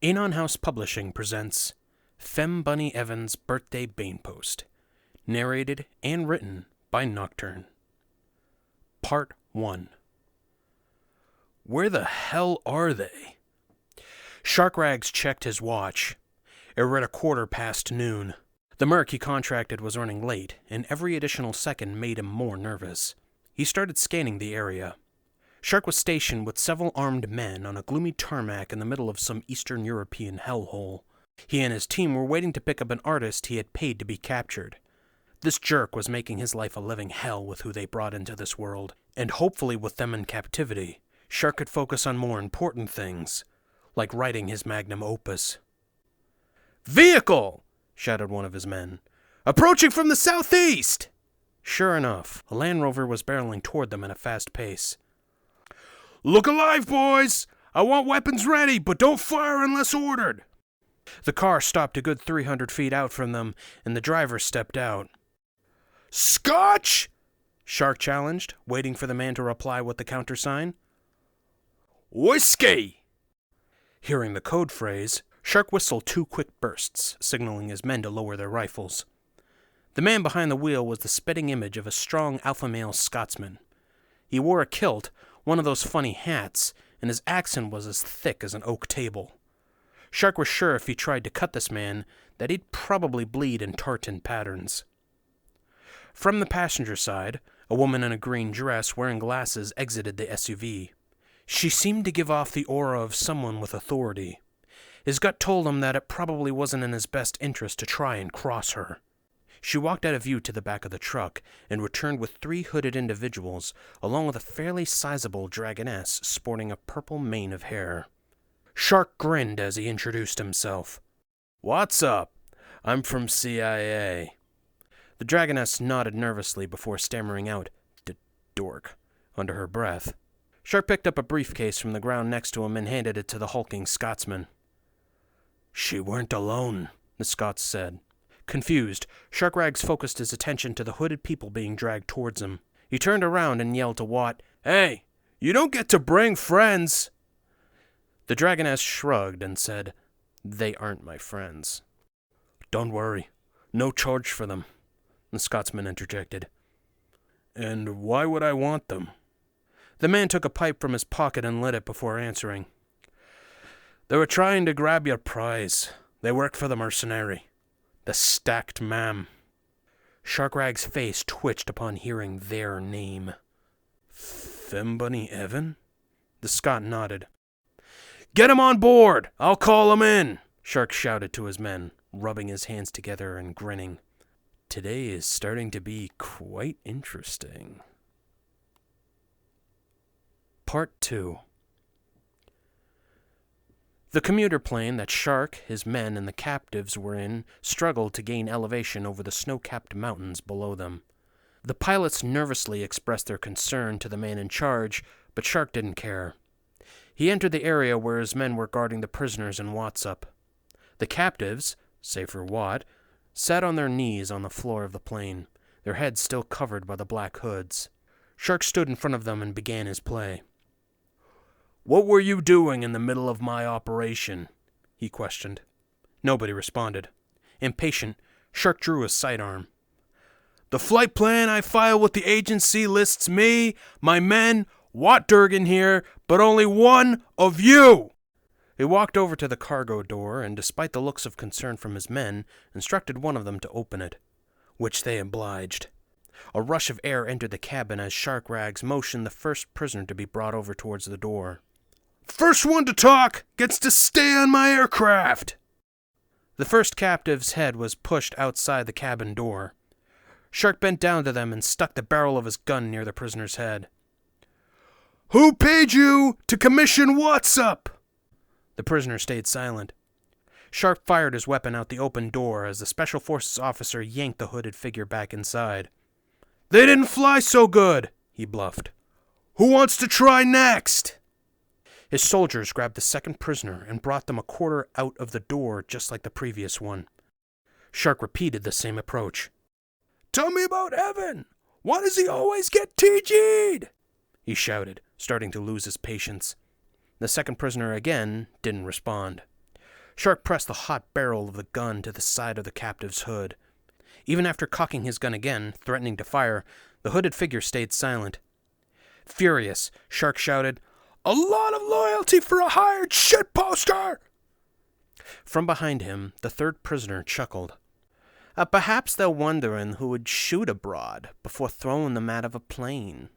Anon House Publishing presents Fem Bunny Evans' Birthday Banepost, narrated and written by Nocturn. Part 1. Where the hell are they? Sharkrags checked his watch. It read noon. The merc he contracted was running late, and every additional second made him more nervous. He started scanning the area. Shark was stationed with several armed men on a gloomy tarmac in the middle of some Eastern European hellhole. He and his team were waiting to pick up an artist he had paid to be captured. This jerk was making his life a living hell with who they brought into this world, and hopefully with them in captivity, Shark could focus on more important things, like writing his magnum opus. "Vehicle!" shouted one of his men. "Approaching from the southeast!" Sure enough, a Land Rover was barreling toward them at a fast pace. "Look alive, boys! I want weapons ready, but don't fire unless ordered!" The car stopped a good 300 feet out from them, and the driver stepped out. "Scotch?" Shark challenged, waiting for the man to reply with the countersign. "Whiskey!" Hearing the code phrase, Shark whistled 2 quick bursts, signaling his men to lower their rifles. The man behind the wheel was the spitting image of a strong alpha male Scotsman. He wore a kilt, one of those funny hats, and his accent was as thick as an oak table. Shark was sure if he tried to cut this man, that he'd probably bleed in tartan patterns. From the passenger side, a woman in a green dress wearing glasses exited the SUV. She seemed to give off the aura of someone with authority. His gut told him that it probably wasn't in his best interest to try and cross her. She walked out of view to the back of the truck and returned with 3 hooded individuals, along with a fairly sizable dragoness sporting a purple mane of hair. Shark grinned as he introduced himself. "Watsup? I'm from CIA. The dragoness nodded nervously before stammering out, "Dork," under her breath. Shark picked up a briefcase from the ground next to him and handed it to the hulking Scotsman. "She weren't alone," the Scots said. Confused, Sharkrags focused his attention to the hooded people being dragged towards him. He turned around and yelled to Watt, "Hey, you don't get to bring friends!" The dragoness shrugged and said, "They aren't my friends." "Don't worry, no charge for them," the Scotsman interjected. "And why would I want them?" The man took a pipe from his pocket and lit it before answering. "They were trying to grab your prize. They work for the mercenary. The stacked mam." Sharkrags' face twitched upon hearing their name. "Fem Bunny Evan?" The Scot nodded. "Get him on board! I'll call him in!" Shark shouted to his men, rubbing his hands together and grinning. Today is starting to be quite interesting. Part 2. The commuter plane that Shark, his men, and the captives were in struggled to gain elevation over the snow-capped mountains below them. The pilots nervously expressed their concern to the man in charge, but Shark didn't care. He entered the area where his men were guarding the prisoners in Watsup. The captives, save for Watt, sat on their knees on the floor of the plane, their heads still covered by the black hoods. Shark stood in front of them and began his play. "What were you doing in the middle of my operation?" he questioned. Nobody responded. Impatient, Shark drew his sidearm. "The flight plan I file with the agency lists me, my men, Watt Durgan here, but only one of you!" He walked over to the cargo door and, despite the looks of concern from his men, instructed one of them to open it, which they obliged. A rush of air entered the cabin as Sharkrags motioned the first prisoner to be brought over towards the door. "First one to talk gets to stay on my aircraft!" The first captive's head was pushed outside the cabin door. Shark bent down to them and stuck the barrel of his gun near the prisoner's head. "Who paid you to commission Watsup?" The prisoner stayed silent. Shark fired his weapon out the open door as the Special Forces officer yanked the hooded figure back inside. "They didn't fly so good," he bluffed. "Who wants to try next?" His soldiers grabbed the second prisoner and brought them a quarter out of the door just like the previous one. Shark repeated the same approach. "Tell me about Evan! Why does he always get TG'd?" he shouted, starting to lose his patience. The second prisoner again didn't respond. Shark pressed the hot barrel of the gun to the side of the captive's hood. Even after cocking his gun again, threatening to fire, the hooded figure stayed silent. Furious, Shark shouted, "A lot of loyalty for a hired shitposter!" From behind him, the third prisoner chuckled. Perhaps they're wondering who would shoot abroad before throwing them out of a plane."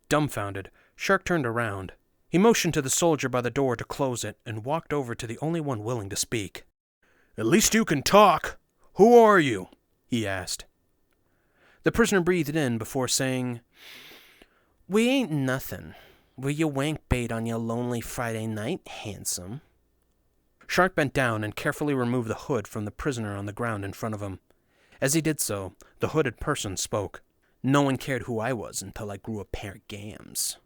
Dumbfounded, Shark turned around. He motioned to the soldier by the door to close it and walked over to the only one willing to speak. "At least you can talk. Who are you?" he asked. The prisoner breathed in before saying, "We ain't nothing. We're your wank bait on your lonely Friday night, handsome." Shark bent down and carefully removed the hood from the prisoner on the ground in front of him. As he did so, the hooded person spoke. "No one cared who I was until I grew a pair of gams."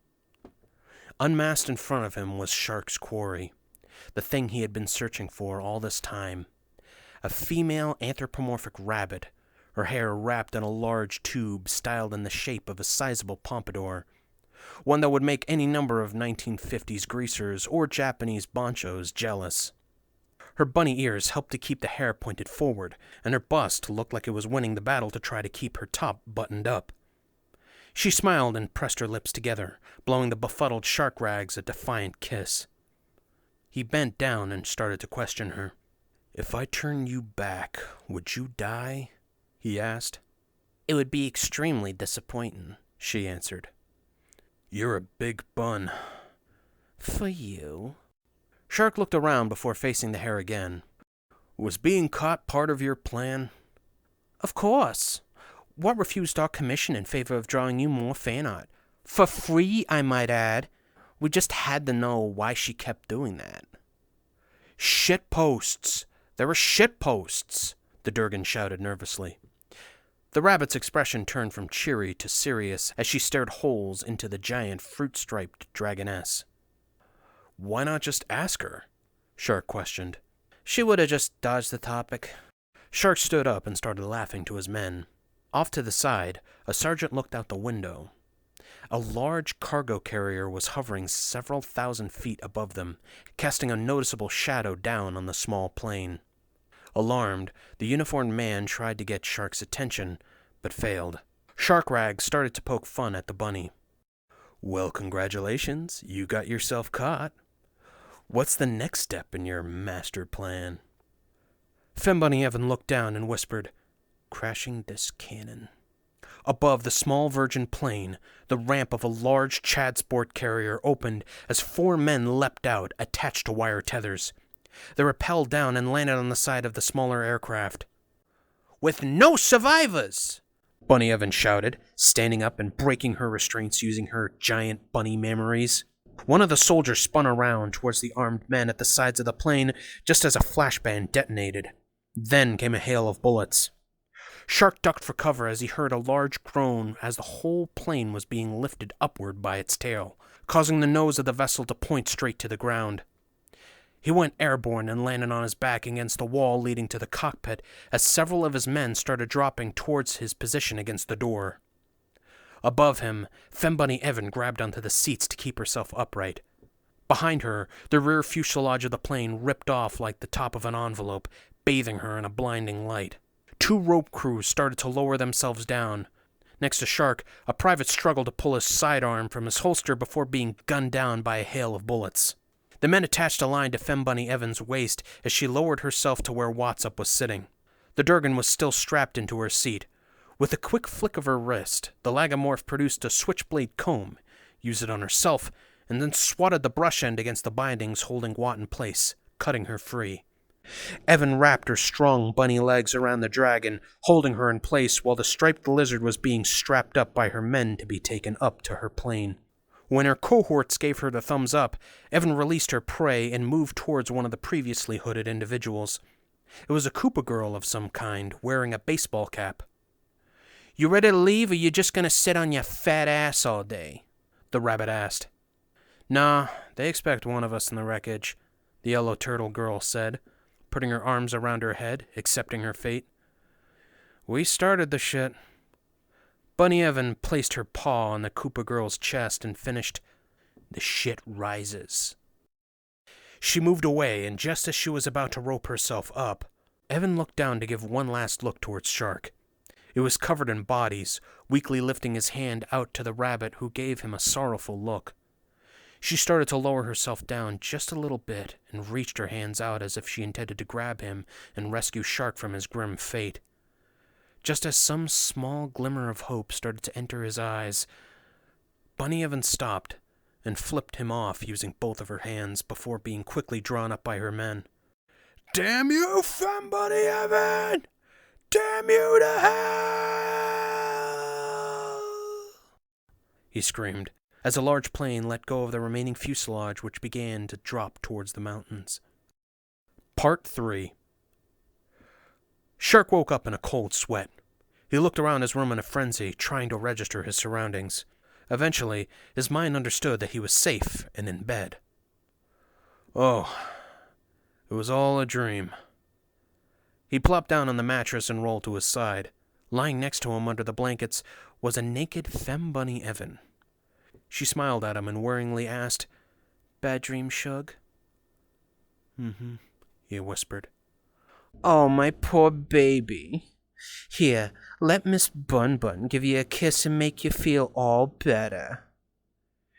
Unmasked in front of him was Shark's quarry, the thing he had been searching for all this time. A female anthropomorphic rabbit, her hair wrapped in a large tube styled in the shape of a sizable pompadour, one that would make any number of 1950s greasers or Japanese bonchos jealous. Her bunny ears helped to keep the hair pointed forward, and her bust looked like it was winning the battle to try to keep her top buttoned up. She smiled and pressed her lips together, blowing the befuddled Sharkrags a defiant kiss. He bent down and started to question her. "If I turn you back, would you die?" he asked. "It would be extremely disappointing," she answered. "You're a big bun." "For you?" Shark looked around before facing the hare again. "Was being caught part of your plan?" "Of course. What refused our commission in favor of drawing you more fan art? For free, I might add. We just had to know why she kept doing that." "Shitposts! There were shitposts!" the Durgan shouted nervously. The rabbit's expression turned from cheery to serious as she stared holes into the giant fruit-striped dragoness. "Why not just ask her?" Shark questioned. "She would have just dodged the topic." Shark stood up and started laughing to his men. Off to the side, a sergeant looked out the window. A large cargo carrier was hovering several thousand feet above them, casting a noticeable shadow down on the small plane. Alarmed, the uniformed man tried to get Shark's attention, but failed. Sharkrags started to poke fun at the bunny. "Well, congratulations, you got yourself caught. What's the next step in your master plan?" Fembunny Evan looked down and whispered, "Crashing this cannon." Above the small virgin plane, the ramp of a large Chad Sport carrier opened as 4 men leapt out, attached to wire tethers. They rappelled down and landed on the side of the smaller aircraft. "With no survivors!" Bunny Evan shouted, standing up and breaking her restraints using her giant bunny memories. One of the soldiers spun around towards the armed men at the sides of the plane just as a flashbang detonated. Then came a hail of bullets. Shark ducked for cover as he heard a large groan as the whole plane was being lifted upward by its tail, causing the nose of the vessel to point straight to the ground. He went airborne and landed on his back against the wall leading to the cockpit as several of his men started dropping towards his position against the door. Above him, Fembunny Evan grabbed onto the seats to keep herself upright. Behind her, the rear fuselage of the plane ripped off like the top of an envelope, bathing her in a blinding light. 2 rope crews started to lower themselves down. Next to Shark, a private struggled to pull his sidearm from his holster before being gunned down by a hail of bullets. The men attached a line to Fembunny Evan's waist as she lowered herself to where Watsup was sitting. The Durgan was still strapped into her seat. With a quick flick of her wrist, the lagomorph produced a switchblade comb, used it on herself, and then swatted the brush end against the bindings holding Watt in place, cutting her free. Evan wrapped her strong bunny legs around the dragon, holding her in place while the striped lizard was being strapped up by her men to be taken up to her plane. When her cohorts gave her the thumbs up, Evan released her prey and moved towards one of the previously hooded individuals. It was a Koopa girl of some kind, wearing a baseball cap. "You ready to leave, or you just gonna sit on your fat ass all day?" the rabbit asked. "Nah, they expect one of us in the wreckage," the yellow turtle girl said, putting her arms around her head, accepting her fate. "We started the shit." Bunny Evan placed her paw on the Koopa girl's chest and finished, "The shit rises." She moved away, and just as she was about to rope herself up, Evan looked down to give one last look towards Shark. It was covered in bodies, weakly lifting his hand out to the rabbit, who gave him a sorrowful look. She started to lower herself down just a little bit and reached her hands out as if she intended to grab him and rescue Shark from his grim fate. Just as some small glimmer of hope started to enter his eyes, Bunny Evan stopped and flipped him off using both of her hands before being quickly drawn up by her men. "Damn you, Femme Bunny Evan! Damn you to hell!" he screamed, as a large plane let go of the remaining fuselage, which began to drop towards the mountains. Part 3. Shark woke up in a cold sweat. He looked around his room in a frenzy, trying to register his surroundings. Eventually, his mind understood that he was safe and in bed. Oh, it was all a dream. He plopped down on the mattress and rolled to his side. Lying next to him under the blankets was a naked Femme Bunny Evan. She smiled at him and worryingly asked, "Bad dream, Shug?" "Mm-hmm," he whispered. "Oh, my poor baby. Here, let Miss Bun Bun give you a kiss and make you feel all better."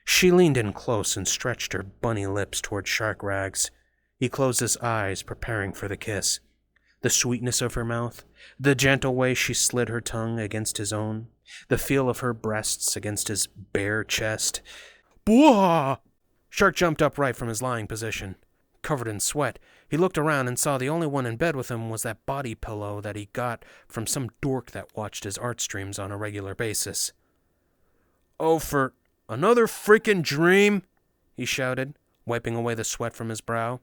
She leaned in close and stretched her bunny lips toward Sharkrags. He closed his eyes, preparing for the kiss. The sweetness of her mouth, the gentle way she slid her tongue against his own, the feel of her breasts against his bare chest. Bwah! Shark jumped upright from his lying position. Covered in sweat, he looked around and saw the only one in bed with him was that body pillow that he got from some dork that watched his art streams on a regular basis. "Oh, for another freaking dream!" he shouted, wiping away the sweat from his brow.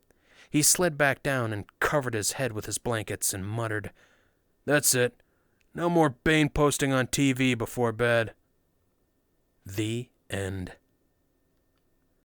He slid back down and covered his head with his blankets and muttered, "That's it. No more Baneposting on TV before bed." The end.